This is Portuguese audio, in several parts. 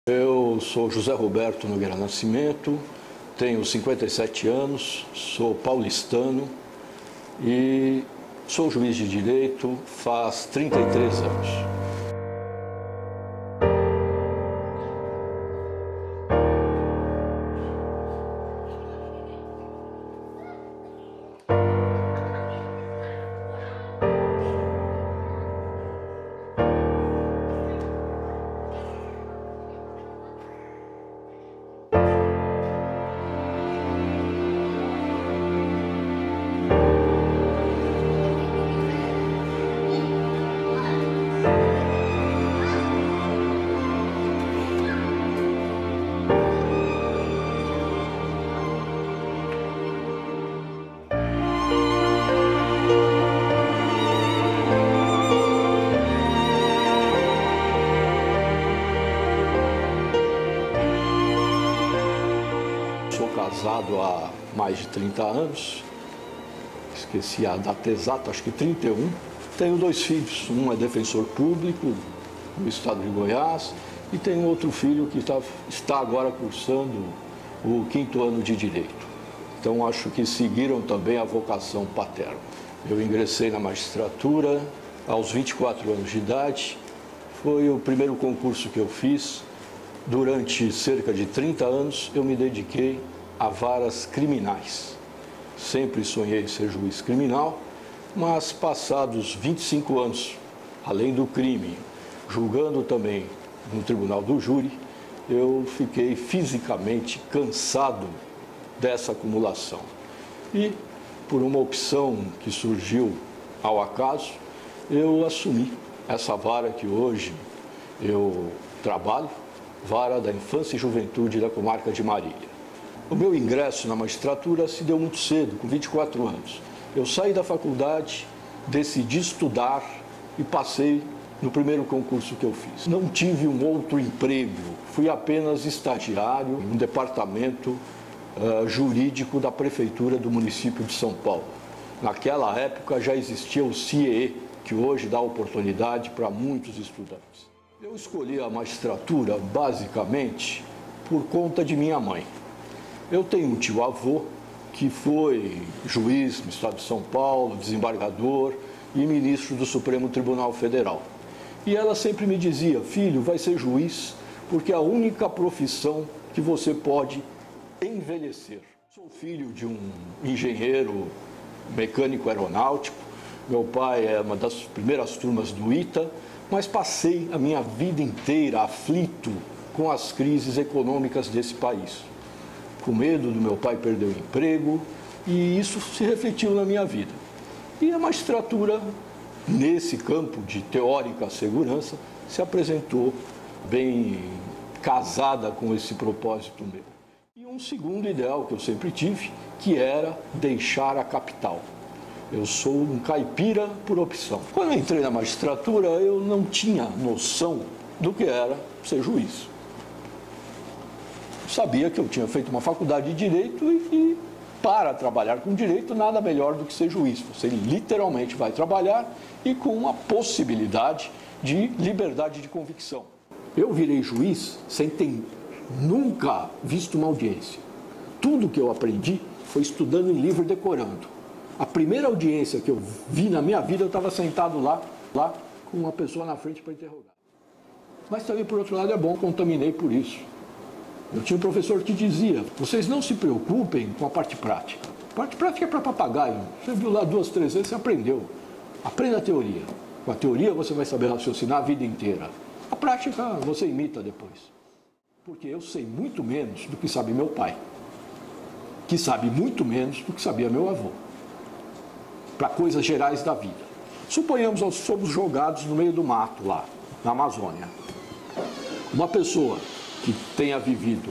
Eu sou José Roberto Nogueira Nascimento, tenho 57 anos, sou paulistano e sou juiz de direito faz 33 anos. Sou casado há mais de 30 anos, esqueci a data exata, acho que 31. Tenho 2 filhos, um é defensor público no estado de Goiás e tenho outro filho que está agora cursando o 5º ano de Direito. Então acho que seguiram também a vocação paterna. Eu ingressei na magistratura aos 24 anos de idade, foi o primeiro concurso que eu fiz. Durante cerca de 30 anos, eu me dediquei a varas criminais. Sempre sonhei em ser juiz criminal, mas passados 25 anos, além do crime, julgando também no tribunal do júri, eu fiquei fisicamente cansado dessa acumulação. E, por uma opção que surgiu ao acaso, eu assumi essa vara que hoje eu trabalho, Vara da Infância e Juventude da Comarca de Marília. O meu ingresso na magistratura se deu muito cedo, com 24 anos. Eu saí da faculdade, decidi estudar e passei no primeiro concurso que eu fiz. Não tive um outro emprego, fui apenas estagiário em um departamento jurídico da Prefeitura do município de São Paulo. Naquela época já existia o CIEE, que hoje dá oportunidade para muitos estudantes. Eu escolhi a magistratura, basicamente, por conta de minha mãe. Eu tenho um tio-avô que foi juiz no estado de São Paulo, desembargador e ministro do Supremo Tribunal Federal. E ela sempre me dizia: filho, vai ser juiz porque é a única profissão que você pode envelhecer. Sou filho de um engenheiro mecânico aeronáutico, meu pai é uma das primeiras turmas do ITA, mas passei a minha vida inteira aflito com as crises econômicas desse país. Com medo do meu pai perder o emprego, e isso se refletiu na minha vida. E a magistratura, nesse campo de teórica segurança, se apresentou bem casada com esse propósito meu. E um segundo ideal que eu sempre tive, que era deixar a capital. Eu sou um caipira por opção. Quando eu entrei na magistratura, eu não tinha noção do que era ser juiz. Sabia que eu tinha feito uma faculdade de Direito e para trabalhar com Direito, nada melhor do que ser juiz. Você literalmente vai trabalhar e com uma possibilidade de liberdade de convicção. Eu virei juiz sem ter nunca visto uma audiência. Tudo que eu aprendi foi estudando em livro e decorando. A primeira audiência que eu vi na minha vida, eu estava sentado lá com uma pessoa na frente para interrogar. Mas também, por outro lado, é bom, contaminei por isso. Eu tinha um professor que dizia: vocês não se preocupem com a parte prática. A parte prática é para papagaio. Você viu lá 2, 3 vezes, você aprendeu. Aprenda a teoria. Com a teoria você vai saber raciocinar a vida inteira. A prática você imita depois. Porque eu sei muito menos do que sabe meu pai, que sabe muito menos do que sabia meu avô, para coisas gerais da vida. Suponhamos que somos jogados no meio do mato lá, na Amazônia. Uma pessoa que tenha vivido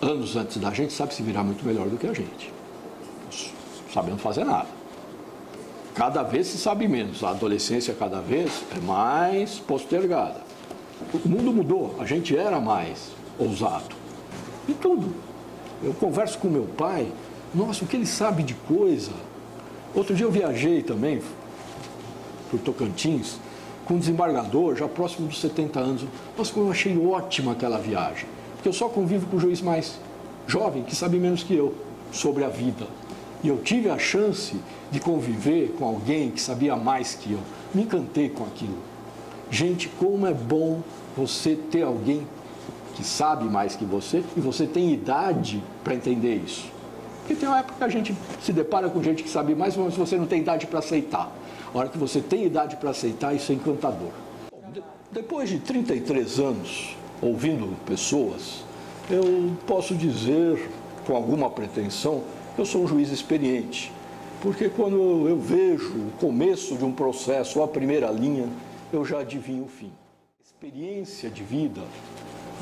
anos antes da gente sabe se virar muito melhor do que a gente. Sabendo fazer nada. Cada vez se sabe menos. A adolescência cada vez é mais postergada. O mundo mudou, a gente era mais ousado. E tudo. Eu converso com meu pai, nossa, o que ele sabe de coisa. Outro dia eu viajei também, para o Tocantins, com desembargador, já próximo dos 70 anos. Nossa, como eu achei ótima aquela viagem. Porque eu só convivo com o juiz mais jovem, que sabe menos que eu, sobre a vida. E eu tive a chance de conviver com alguém que sabia mais que eu. Me encantei com aquilo. Gente, como é bom você ter alguém que sabe mais que você e você tem idade para entender isso. Porque tem uma época que a gente se depara com gente que sabe mais, mas você não tem idade para aceitar. A hora que você tem idade para aceitar, isso é encantador. Depois de 33 anos ouvindo pessoas, eu posso dizer, com alguma pretensão, que eu sou um juiz experiente. Porque quando eu vejo o começo de um processo, ou a primeira linha, eu já adivinho o fim. A experiência de vida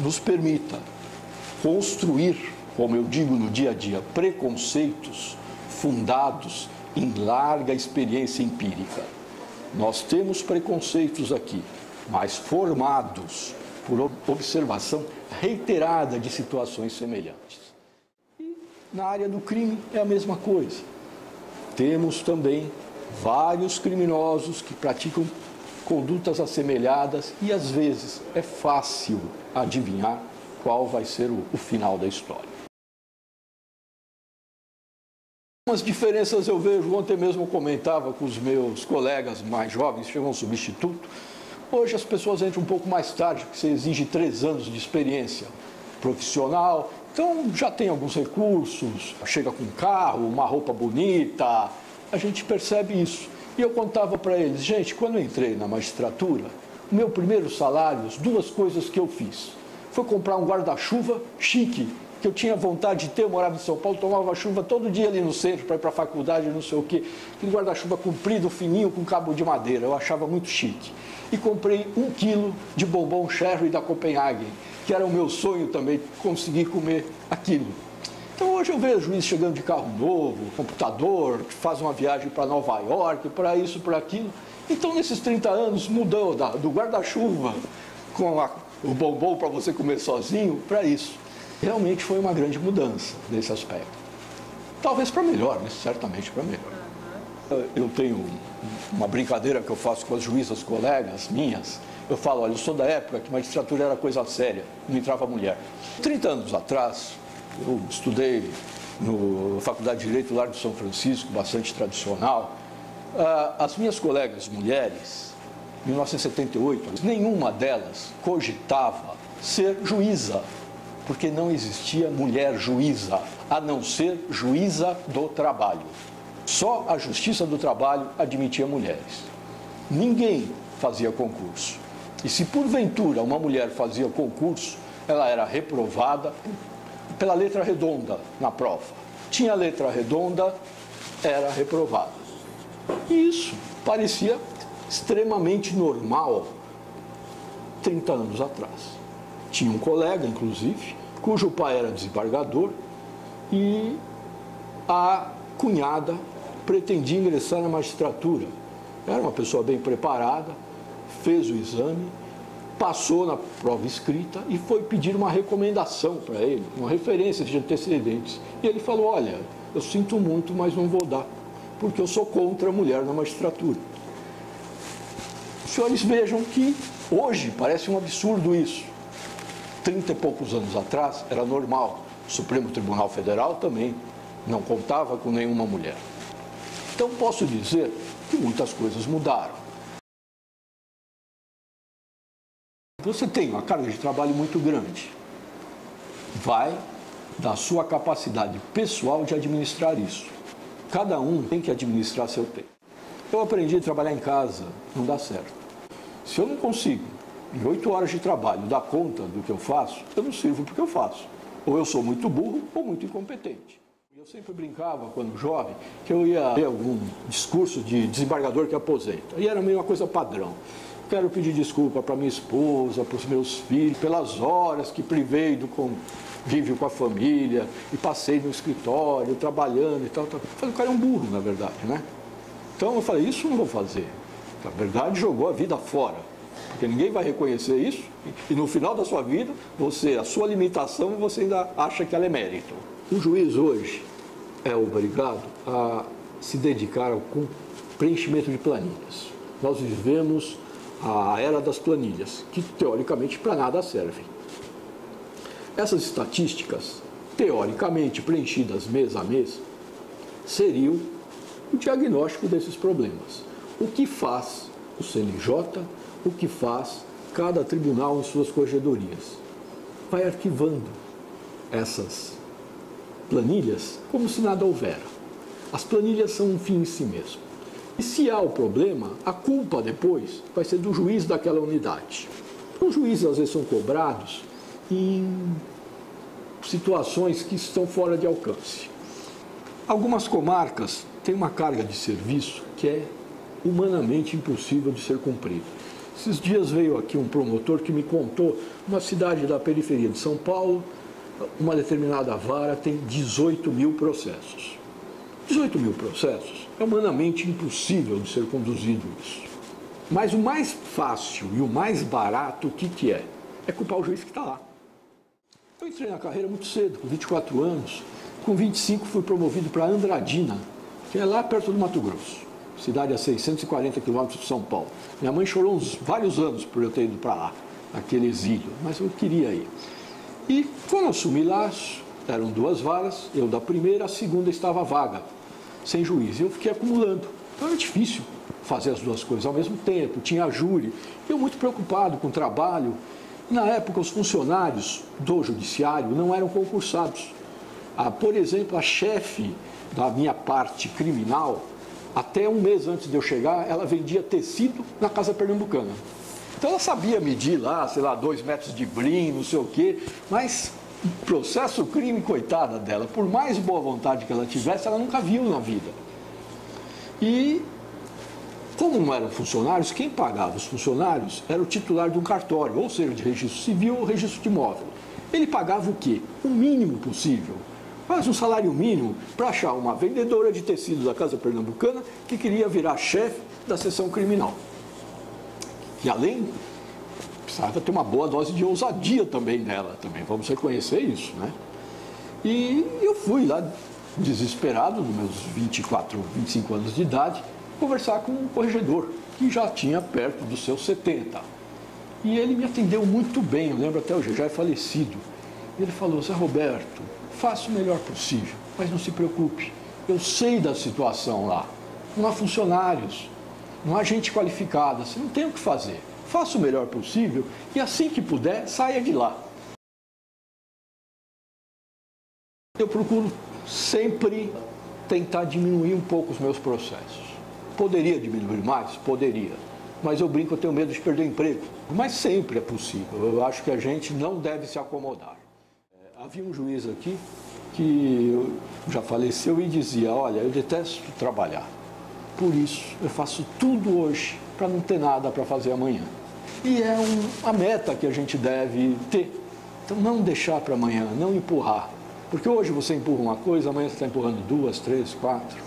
nos permita construir, como eu digo no dia a dia, preconceitos fundados em larga experiência empírica. Nós temos preconceitos aqui, mas formados por observação reiterada de situações semelhantes. E na área do crime é a mesma coisa. Temos também vários criminosos que praticam condutas assemelhadas e, às vezes, é fácil adivinhar qual vai ser o final da história. Algumas diferenças eu vejo, ontem mesmo eu comentava com os meus colegas mais jovens, chegam um substituto. Hoje as pessoas entram um pouco mais tarde, porque você exige 3 anos de experiência profissional, então já tem alguns recursos, chega com um carro, uma roupa bonita, a gente percebe isso. E eu contava para eles, gente, quando eu entrei na magistratura, o meu primeiro salário, as 2 coisas que eu fiz, foi comprar um guarda-chuva chique, que eu tinha vontade de ter. Eu morava em São Paulo, tomava chuva todo dia ali no centro para ir para a faculdade, não sei o quê. Aquele guarda-chuva comprido, fininho, com cabo de madeira, eu achava muito chique. E comprei 1 quilo de bombom Sherry da Copenhagen, que era o meu sonho também, conseguir comer aquilo. Então hoje eu vejo juiz chegando de carro novo, computador, faz uma viagem para Nova York, para isso, para aquilo. Então nesses 30 anos mudou do guarda-chuva com o bombom para você comer sozinho, para isso. Realmente foi uma grande mudança nesse aspecto. Talvez para melhor, né? Certamente para melhor. Eu tenho uma brincadeira que eu faço com as juízas colegas minhas. Eu falo, olha, eu sou da época que magistratura era coisa séria, não entrava mulher. 30 anos atrás, eu estudei na Faculdade de Direito do Largo de São Francisco, bastante tradicional. As minhas colegas mulheres, em 1978, nenhuma delas cogitava ser juíza, porque não existia mulher juíza, a não ser juíza do trabalho. Só a Justiça do Trabalho admitia mulheres. Ninguém fazia concurso. E se porventura uma mulher fazia concurso, ela era reprovada pela letra redonda na prova. Tinha letra redonda, era reprovada. E isso parecia extremamente normal 30 anos atrás. Tinha um colega, inclusive, cujo pai era desembargador e a cunhada pretendia ingressar na magistratura. Era uma pessoa bem preparada, fez o exame, passou na prova escrita e foi pedir uma recomendação para ele, uma referência de antecedentes. E ele falou, olha, eu sinto muito, mas não vou dar, porque eu sou contra a mulher na magistratura. Os senhores vejam que hoje parece um absurdo isso. 30 e poucos anos atrás era normal. O Supremo Tribunal Federal também não contava com nenhuma mulher. Então posso dizer que muitas coisas mudaram. Você tem uma carga de trabalho muito grande. Vai da sua capacidade pessoal de administrar isso. Cada um tem que administrar seu tempo. Eu aprendi a trabalhar em casa, não dá certo. Se eu não consigo, em 8 horas de trabalho, dar conta do que eu faço, eu não sirvo porque eu faço. Ou eu sou muito burro ou muito incompetente. Eu sempre brincava, quando jovem, que eu ia ver algum discurso de desembargador que aposenta. E era meio uma coisa padrão. Quero pedir desculpa para minha esposa, para os meus filhos, pelas horas que privei do convívio com a família e passei no escritório, trabalhando e tal. Eu falei, o cara é um burro, na verdade, né? Então eu falei, isso eu não vou fazer. Na verdade, jogou a vida fora. Porque ninguém vai reconhecer isso e no final da sua vida, a sua limitação, você ainda acha que ela é mérito. O juiz hoje é obrigado a se dedicar ao preenchimento de planilhas. Nós vivemos a era das planilhas, que teoricamente para nada servem. Essas estatísticas, teoricamente preenchidas mês a mês, seriam o diagnóstico desses problemas. O que faz o CNJ, o que faz cada tribunal em suas corregedorias? Vai arquivando essas planilhas como se nada houvera. As planilhas são um fim em si mesmo. E se há o problema, a culpa depois vai ser do juiz daquela unidade. Os juízes às vezes são cobrados em situações que estão fora de alcance. Algumas comarcas têm uma carga de serviço que é humanamente impossível de ser cumprida. Esses dias veio aqui um promotor que me contou, uma cidade da periferia de São Paulo, uma determinada vara tem 18 mil processos. 18 mil processos é humanamente impossível de ser conduzido isso. Mas o mais fácil e o mais barato, o que é? É culpar o juiz que está lá. Eu entrei na carreira muito cedo, com 24 anos. Com 25 fui promovido para Andradina, que é lá perto do Mato Grosso. Cidade a 640 quilômetros de São Paulo. Minha mãe chorou vários anos por eu ter ido para lá, aquele exílio, mas eu queria ir. E quando eu assumi lá, eram 2 varas, eu da primeira, a segunda estava vaga, sem juiz. Eu fiquei acumulando. Então era difícil fazer as 2 coisas ao mesmo tempo, tinha júri. Eu muito preocupado com o trabalho. Na época, os funcionários do judiciário não eram concursados. Por exemplo, a chefe da minha parte criminal, até um mês antes de eu chegar, ela vendia tecido na Casa Pernambucana. Então ela sabia medir lá, sei lá, 2 metros de brim, não sei o quê, mas o processo crime, coitada dela, por mais boa vontade que ela tivesse, ela nunca viu na vida. E como não eram funcionários, quem pagava os funcionários era o titular de um cartório, ou seja, de registro civil ou registro de imóvel. Ele pagava o quê? O mínimo possível. Quase um salário mínimo para achar uma vendedora de tecidos da Casa Pernambucana que queria virar chefe da seção criminal. E além, precisava ter uma boa dose de ousadia também nela, também, vamos reconhecer isso, né? E eu fui lá, desesperado, nos meus 24, 25 anos de idade, conversar com um corregedor, que já tinha perto dos seus 70. E ele me atendeu muito bem, eu lembro até hoje, já é falecido. E ele falou: Zé Roberto, faça o melhor possível, mas não se preocupe, eu sei da situação lá. Não há funcionários, não há gente qualificada, você não tem o que fazer. Faça o melhor possível e assim que puder, saia de lá. Eu procuro sempre tentar diminuir um pouco os meus processos. Poderia diminuir mais? Poderia. Mas eu brinco, eu tenho medo de perder o emprego. Mas sempre é possível. Eu acho que a gente não deve se acomodar. Havia um juiz aqui que já faleceu e dizia: olha, eu detesto trabalhar. Por isso, eu faço tudo hoje para não ter nada para fazer amanhã. E é a meta que a gente deve ter. Então, não deixar para amanhã, não empurrar. Porque hoje você empurra uma coisa, amanhã você está empurrando 2, 3, 4.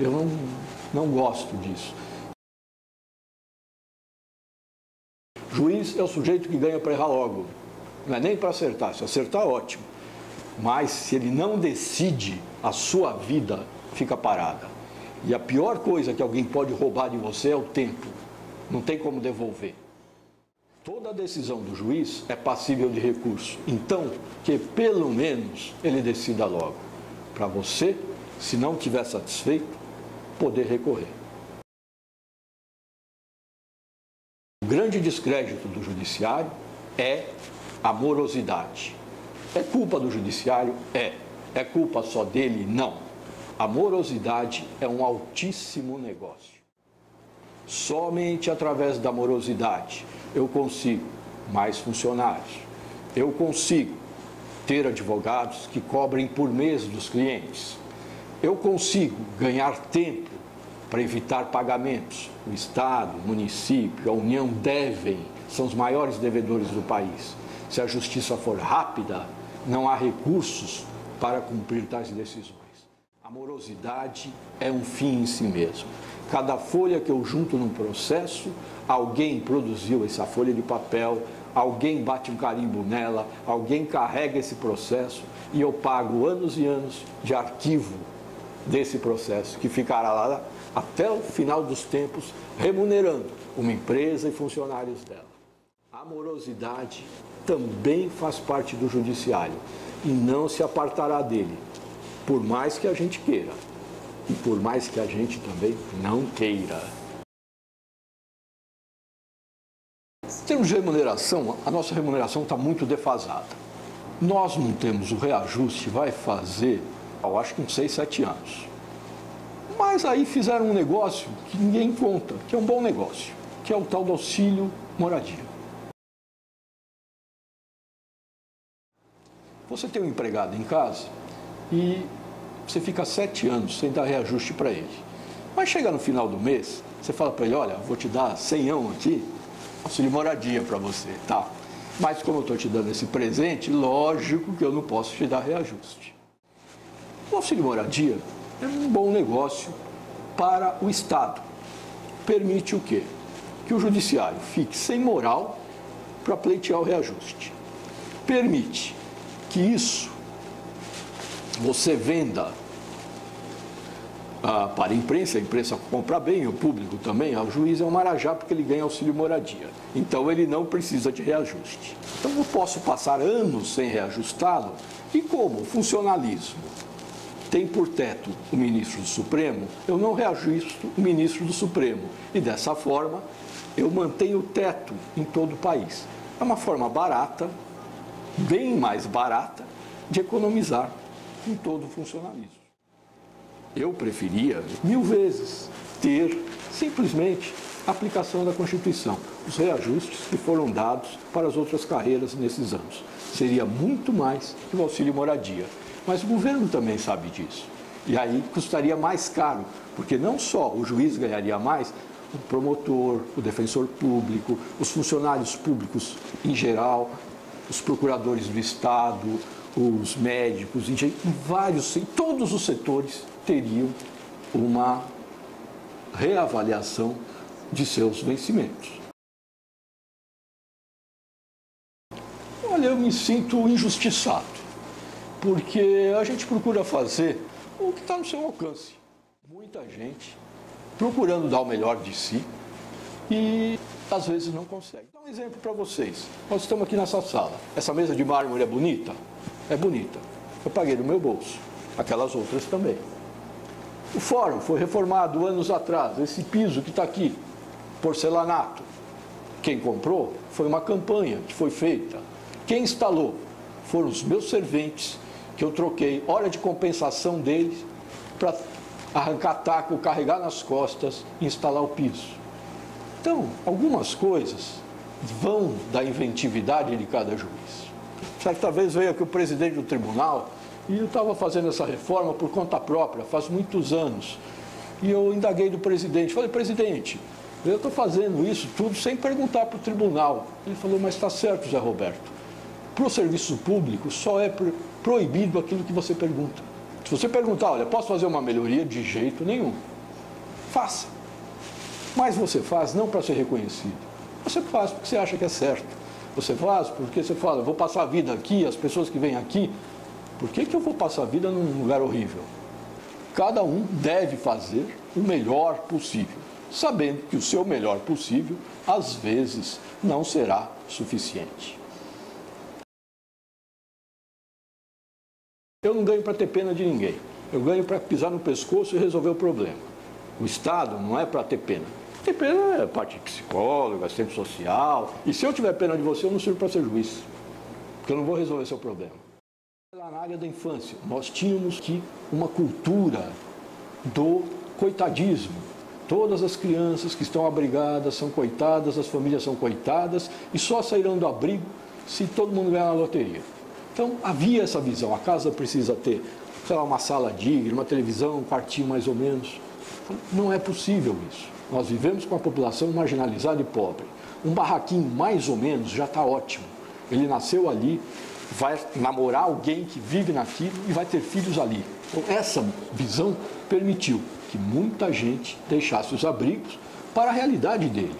Eu não gosto disso. Juiz é o sujeito que ganha para errar logo. Não é nem para acertar. Se acertar, ótimo. Mas se ele não decide, a sua vida fica parada. E a pior coisa que alguém pode roubar de você é o tempo. Não tem como devolver. Toda decisão do juiz é passível de recurso. Então, que pelo menos ele decida logo. Para você, se não estiver satisfeito, poder recorrer. O grande descrédito do judiciário é a morosidade. É culpa do judiciário? É. É culpa só dele? Não. A morosidade é um altíssimo negócio. Somente através da morosidade eu consigo mais funcionários. Eu consigo ter advogados que cobrem por mês dos clientes. Eu consigo ganhar tempo para evitar pagamentos. O Estado, o município, a União devem, são os maiores devedores do país. Se a justiça for rápida, não há recursos para cumprir tais decisões. A morosidade é um fim em si mesmo. Cada folha que eu junto num processo, alguém produziu essa folha de papel, alguém bate um carimbo nela, alguém carrega esse processo e eu pago anos e anos de arquivo desse processo, que ficará lá até o final dos tempos, remunerando uma empresa e funcionários dela. A morosidade também faz parte do judiciário e não se apartará dele, por mais que a gente queira e por mais que a gente também não queira. Em termos de remuneração, a nossa remuneração está muito defasada. Nós não temos o reajuste, vai fazer, eu acho que uns 6, 7 anos. Mas aí fizeram um negócio que ninguém conta, que é um bom negócio, que é o tal do auxílio moradia. Você tem um empregado em casa e você fica 7 anos sem dar reajuste para ele. Mas chega no final do mês, você fala para ele, olha, vou te dar 100 aqui, auxílio moradia para você, tá? Mas como eu estou te dando esse presente, lógico que eu não posso te dar reajuste. O auxílio moradia é um bom negócio para o Estado. Permite o quê? Que o judiciário fique sem moral para pleitear o reajuste. Permite que isso você venda para a imprensa compra bem, o público também, o juiz é um marajá porque ele ganha auxílio moradia. Então ele não precisa de reajuste. Então eu posso passar anos sem reajustá-lo e como o funcionalismo tem por teto o ministro do Supremo, eu não reajusto o ministro do Supremo. E dessa forma eu mantenho o teto em todo o país. É uma forma barata, bem mais barata, de economizar em todo o funcionalismo. Eu preferia, 1000 vezes, ter simplesmente a aplicação da Constituição, os reajustes que foram dados para as outras carreiras nesses anos. Seria muito mais que o auxílio moradia. Mas o governo também sabe disso. E aí custaria mais caro, porque não só o juiz ganharia mais, o promotor, o defensor público, os funcionários públicos em geral, os procuradores do Estado, os médicos, em todos os setores teriam uma reavaliação de seus vencimentos. Olha, eu me sinto injustiçado, porque a gente procura fazer o que está no seu alcance. Muita gente procurando dar o melhor de si e às vezes não consegue. Vou dar um exemplo para vocês. Nós estamos aqui nessa sala. Essa mesa de mármore é bonita? É bonita. Eu paguei do meu bolso. Aquelas outras também. O fórum foi reformado anos atrás. Esse piso que está aqui, porcelanato. Quem comprou foi uma campanha que foi feita. Quem instalou foram os meus serventes, que eu troquei hora de compensação deles para arrancar taco, carregar nas costas e instalar o piso. Então, algumas coisas vão da inventividade de cada juiz. Certa vez veio aqui o presidente do tribunal e eu estava fazendo essa reforma por conta própria, faz muitos anos. E eu indaguei do presidente, falei, presidente, eu estou fazendo isso tudo sem perguntar para o tribunal. Ele falou, mas está certo, Zé Roberto. Para o serviço público só é proibido aquilo que você pergunta. Se você perguntar, olha, posso fazer uma melhoria? De jeito nenhum. Faça. Mas você faz não para ser reconhecido. Você faz porque você acha que é certo. Você faz porque você fala, eu vou passar a vida aqui, as pessoas que vêm aqui, por que eu vou passar a vida num lugar horrível? Cada um deve fazer o melhor possível, sabendo que o seu melhor possível, às vezes, não será suficiente. Eu não ganho para ter pena de ninguém. Eu ganho para pisar no pescoço e resolver o problema. O Estado não é para ter pena. Ter pena é parte de psicólogo, assistente social. E se eu tiver pena de você, eu não sirvo para ser juiz. Porque eu não vou resolver seu problema. Lá na área da infância, nós tínhamos uma cultura do coitadismo. Todas as crianças que estão abrigadas são coitadas, as famílias são coitadas e só sairão do abrigo se todo mundo ganhar na loteria. Então, havia essa visão. A casa precisa ter, sei lá, uma sala digna, uma televisão, um quartinho mais ou menos. Então, não é possível isso. Nós vivemos com a população marginalizada e pobre. Um barraquinho mais ou menos já está ótimo. Ele nasceu ali, vai namorar alguém que vive naquilo e vai ter filhos ali. Então, essa visão permitiu que muita gente deixasse os abrigos para a realidade dele.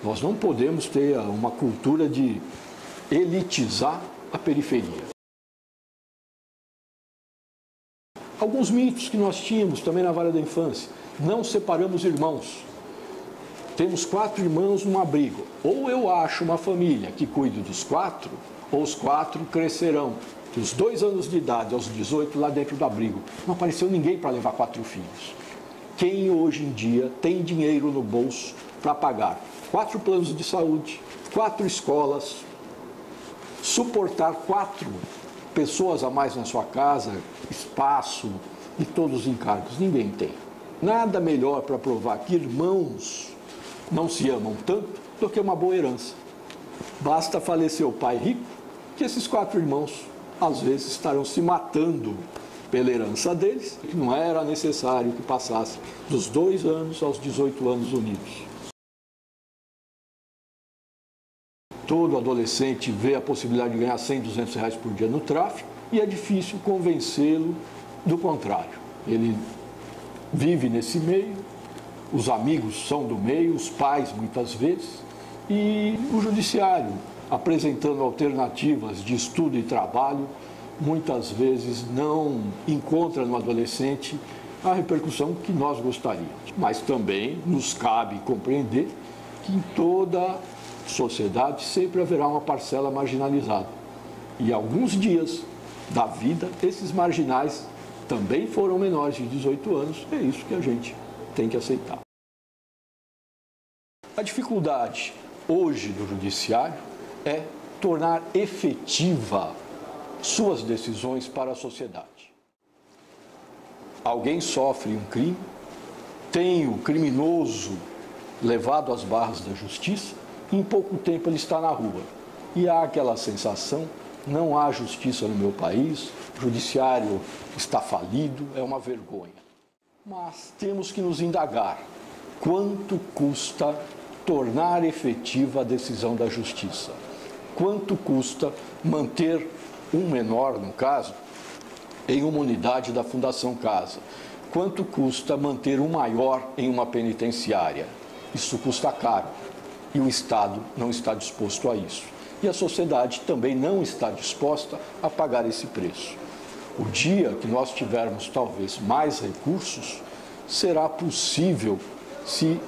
Nós não podemos ter uma cultura de elitizar a periferia. Alguns mitos que nós tínhamos também na vara da infância. Não separamos irmãos. Temos 4 irmãos num abrigo. Ou eu acho uma família que cuide dos 4, ou os 4 crescerão dos 2 anos de idade aos 18 lá dentro do abrigo. Não apareceu ninguém para levar 4 filhos. Quem hoje em dia tem dinheiro no bolso para pagar 4 planos de saúde, 4 escolas, suportar 4 pessoas a mais na sua casa, espaço e todos os encargos? Ninguém tem. Nada melhor para provar que irmãos não se amam tanto do que uma boa herança. Basta falecer o pai rico que esses 4 irmãos às vezes estarão se matando pela herança deles, que não era necessário que passasse dos 2 anos aos 18 anos unidos. Todo adolescente vê a possibilidade de ganhar 100, 200 reais por dia no tráfico e é difícil convencê-lo do contrário. Ele vive nesse meio, os amigos são do meio, os pais muitas vezes, e o judiciário, apresentando alternativas de estudo e trabalho, muitas vezes não encontra no adolescente a repercussão que nós gostaríamos. Mas também nos cabe compreender que em toda sociedade sempre haverá uma parcela marginalizada. E alguns dias da vida, esses marginais também foram menores de 18 anos, é isso que a gente tem que aceitar. A dificuldade hoje do judiciário é tornar efetiva suas decisões para a sociedade. Alguém sofre um crime, tem o criminoso levado às barras da justiça, e em pouco tempo ele está na rua. E há aquela sensação, não há justiça no meu país, o judiciário está falido, é uma vergonha. Mas temos que nos indagar, quanto custa tornar efetiva a decisão da justiça? Quanto custa manter um menor, no caso, em uma unidade da Fundação Casa? Quanto custa manter um maior em uma penitenciária? Isso custa caro e o Estado não está disposto a isso. E a sociedade também não está disposta a pagar esse preço. O dia que nós tivermos talvez mais recursos, será possível se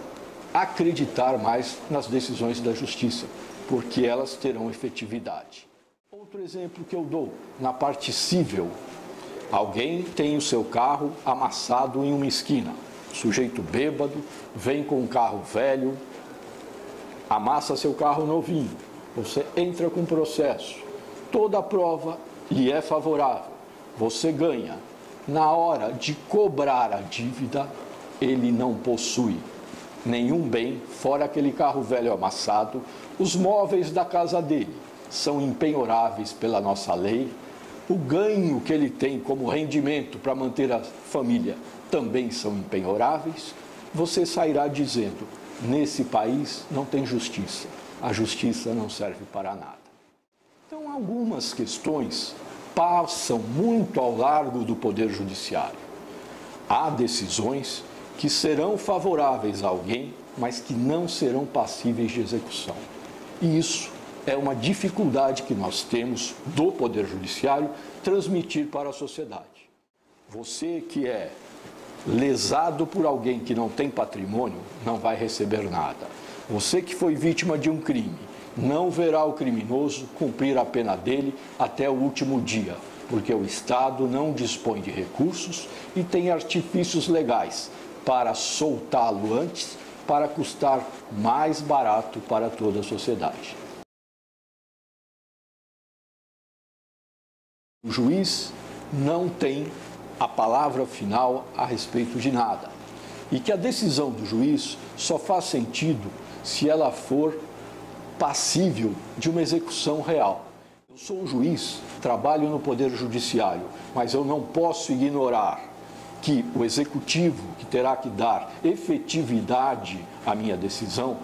acreditar mais nas decisões da justiça, porque elas terão efetividade. Outro exemplo que eu dou, na parte civil, alguém tem o seu carro amassado em uma esquina, sujeito bêbado, vem com um carro velho, amassa seu carro novinho, você entra com processo, toda a prova lhe é favorável, você ganha. Na hora de cobrar a dívida, ele não possui nenhum bem, fora aquele carro velho amassado. Os móveis da casa dele são impenhoráveis pela nossa lei. O ganho que ele tem como rendimento para manter a família também são impenhoráveis. Você sairá dizendo, nesse país não tem justiça, a justiça não serve para nada. Então, algumas questões passam muito ao largo do Poder Judiciário. Há decisões que serão favoráveis a alguém, mas que não serão passíveis de execução. E isso é uma dificuldade que nós temos do Poder Judiciário transmitir para a sociedade. Você que é lesado por alguém que não tem patrimônio, não vai receber nada. Você que foi vítima de um crime, não verá o criminoso cumprir a pena dele até o último dia, porque o Estado não dispõe de recursos e tem artifícios legais para soltá-lo antes, para custar mais barato para toda a sociedade. O juiz não tem a palavra final a respeito de nada. E que a decisão do juiz só faz sentido se ela for passível de uma execução real. Eu sou um juiz, trabalho no Poder Judiciário, mas eu não posso ignorar que o executivo, que terá que dar efetividade à minha decisão,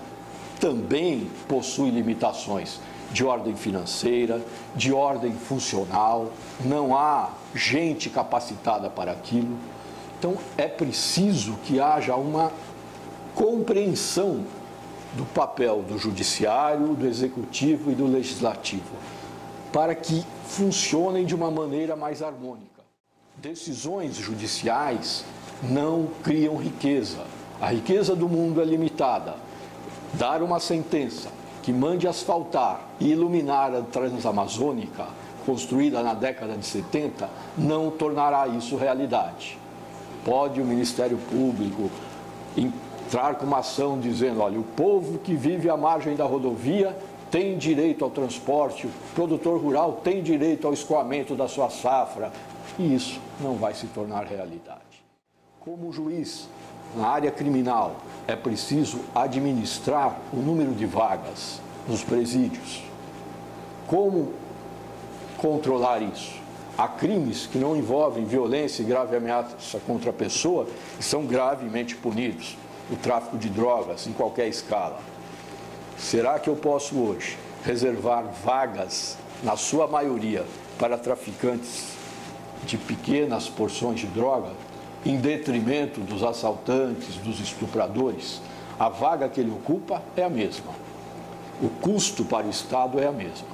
também possui limitações de ordem financeira, de ordem funcional, não há gente capacitada para aquilo. Então, é preciso que haja uma compreensão do papel do judiciário, do executivo e do legislativo, para que funcionem de uma maneira mais harmônica. Decisões judiciais não criam riqueza. A riqueza do mundo é limitada. Dar uma sentença que mande asfaltar e iluminar a Transamazônica, construída na década de 70, não tornará isso realidade. Pode o Ministério Público entrar com uma ação dizendo, olha, o povo que vive à margem da rodovia tem direito ao transporte, o produtor rural tem direito ao escoamento da sua safra, e isso não vai se tornar realidade. Como juiz, na área criminal, é preciso administrar o número de vagas nos presídios. Como controlar isso? Há crimes que não envolvem violência e grave ameaça contra a pessoa e são gravemente punidos. O tráfico de drogas, em qualquer escala. Será que eu posso hoje reservar vagas, na sua maioria, para traficantes de pequenas porções de droga, em detrimento dos assaltantes, dos estupradores? A vaga que ele ocupa é a mesma. O custo para o Estado é a mesma.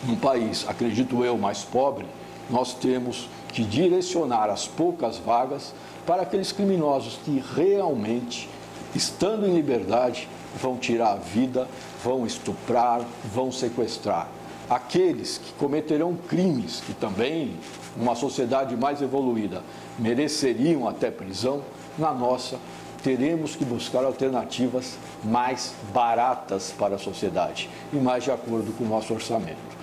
Num país, acredito eu, mais pobre, nós temos que direcionar as poucas vagas para aqueles criminosos que realmente, estando em liberdade, vão tirar a vida, vão estuprar, vão sequestrar. Aqueles que cometerão crimes que também, numa sociedade mais evoluída, mereceriam até prisão, na nossa, teremos que buscar alternativas mais baratas para a sociedade e mais de acordo com o nosso orçamento.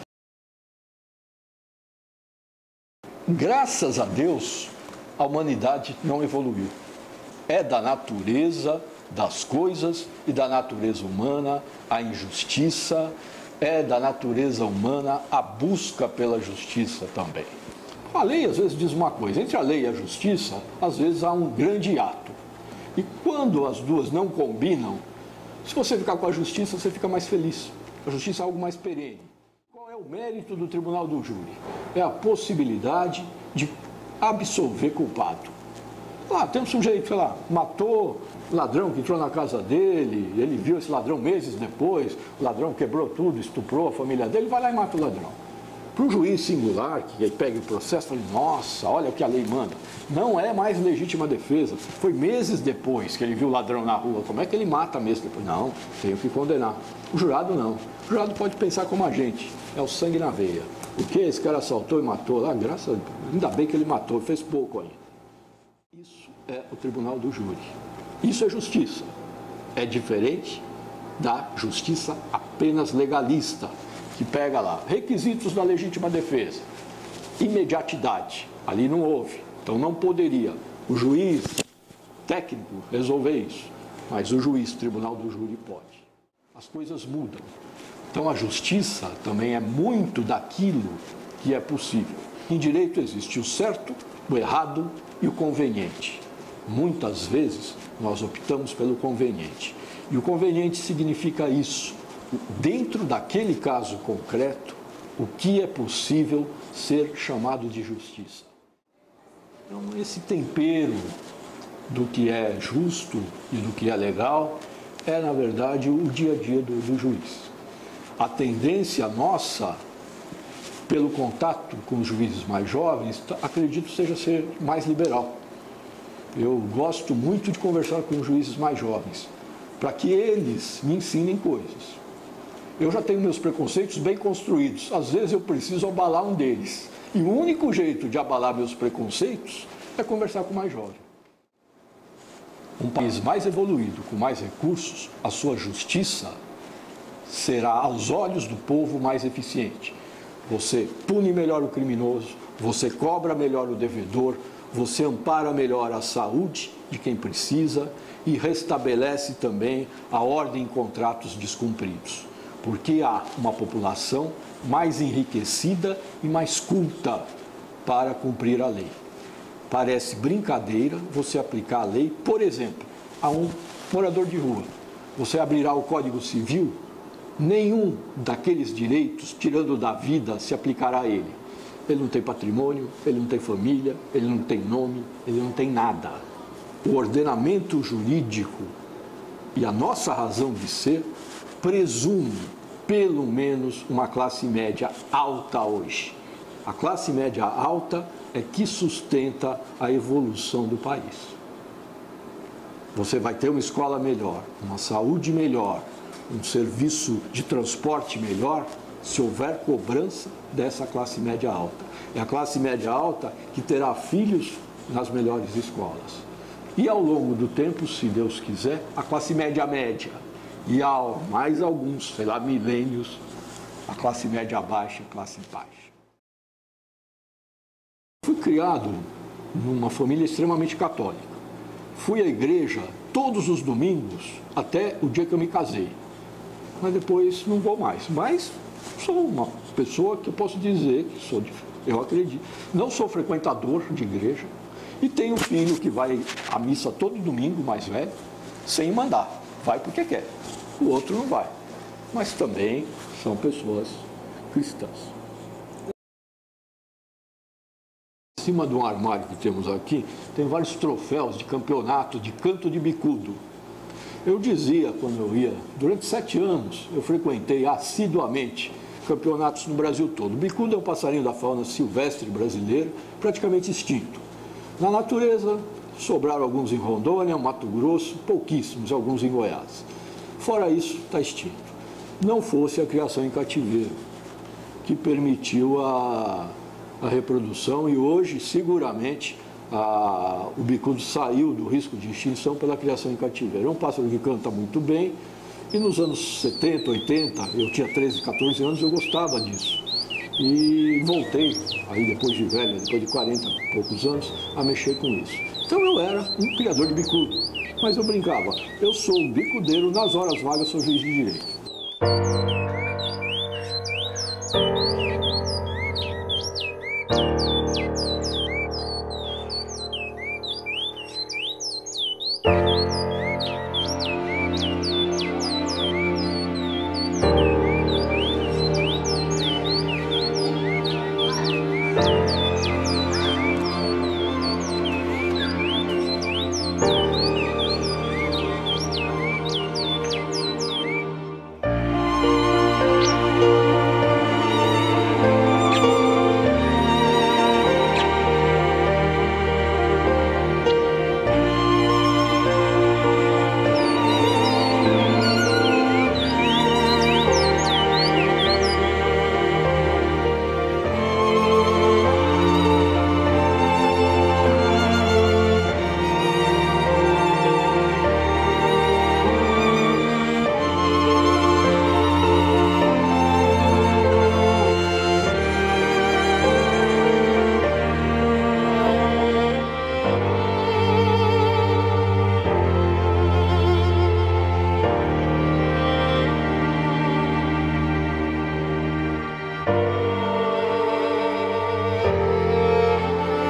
Graças a Deus, a humanidade não evoluiu. É da natureza das coisas e da natureza humana a injustiça, é da natureza humana a busca pela justiça também. A lei às vezes diz uma coisa, entre a lei e a justiça, às vezes há um grande ato. E quando as duas não combinam, se você ficar com a justiça, você fica mais feliz. A justiça é algo mais perene. Qual é o mérito do tribunal do júri? É a possibilidade de absolver culpado. Lá, tem um sujeito, sei lá, matou ladrão que entrou na casa dele, ele viu esse ladrão meses depois, o ladrão quebrou tudo, estuprou a família dele, vai lá e mata o ladrão. Para o juiz singular, que pega o processo, fala, nossa, olha o que a lei manda. Não é mais legítima defesa. Foi meses depois que ele viu o ladrão na rua. Como é que ele mata mesmo depois? Não, tenho que condenar. O jurado não. O jurado pode pensar como a gente. É o sangue na veia. O que esse cara assaltou e matou lá, graças a Deus, ainda bem que ele matou, fez pouco ainda. Isso é o tribunal do júri. Isso é justiça. É diferente da justiça apenas legalista, que pega lá requisitos da legítima defesa, imediatidade, ali não houve, então não poderia o juiz técnico resolver isso, mas o juiz, tribunal do júri, pode. As coisas mudam, então a justiça também é muito daquilo que é possível. Em direito existe o certo, o errado e o conveniente. Muitas vezes nós optamos pelo conveniente, e o conveniente significa isso. Dentro daquele caso concreto, o que é possível ser chamado de justiça. Então, esse tempero do que é justo e do que é legal é, na verdade, o dia a dia do juiz. A tendência nossa, pelo contato com os juízes mais jovens, acredito seja ser mais liberal. Eu gosto muito de conversar com os juízes mais jovens, para que eles me ensinem coisas. Eu já tenho meus preconceitos bem construídos. Às vezes eu preciso abalar um deles. E o único jeito de abalar meus preconceitos é conversar com o mais jovem. Um país mais evoluído, com mais recursos, a sua justiça será, aos olhos do povo, mais eficiente. Você pune melhor o criminoso, você cobra melhor o devedor, você ampara melhor a saúde de quem precisa e restabelece também a ordem em contratos descumpridos. Porque há uma população mais enriquecida e mais culta para cumprir a lei. Parece brincadeira você aplicar a lei, por exemplo, a um morador de rua. Você abrirá o Código Civil, nenhum daqueles direitos, tirando da vida, se aplicará a ele. Ele não tem patrimônio, ele não tem família, ele não tem nome, ele não tem nada. O ordenamento jurídico e a nossa razão de ser presume, pelo menos, uma classe média alta hoje. A classe média alta é que sustenta a evolução do país. Você vai ter uma escola melhor, uma saúde melhor, um serviço de transporte melhor, se houver cobrança dessa classe média alta. É a classe média alta que terá filhos nas melhores escolas. E ao longo do tempo, se Deus quiser, a classe média média. E há mais alguns, sei lá, milênios, a classe média baixa, a classe baixa. Fui criado numa família extremamente católica. Fui à igreja todos os domingos até o dia que eu me casei. Mas depois não vou mais. Mas sou uma pessoa que eu posso dizer que eu acredito. Não sou frequentador de igreja e tenho um filho que vai à missa todo domingo, mais velho, sem mandar. Vai porque quer. O outro não vai. Mas também são pessoas cristãs. Em cima de um armário que temos aqui, tem vários troféus de campeonato de canto de bicudo. Eu dizia, quando eu ia, durante 7 anos, eu frequentei assiduamente campeonatos no Brasil todo. O bicudo é um passarinho da fauna silvestre brasileira, praticamente extinto. Na natureza, sobraram alguns em Rondônia, Mato Grosso, pouquíssimos, alguns em Goiás. Fora isso, está extinto. Não fosse a criação em cativeiro, que permitiu a reprodução e hoje, seguramente, o bicudo saiu do risco de extinção pela criação em cativeiro. É um pássaro que canta muito bem e nos anos 70, 80, eu tinha 13, 14 anos, eu gostava disso. E voltei, aí depois de velho, depois de 40 e poucos anos, a mexer com isso. Então eu era um criador de bicudo, mas eu brincava, eu sou um bicudeiro, nas horas vagas sou juiz de direito.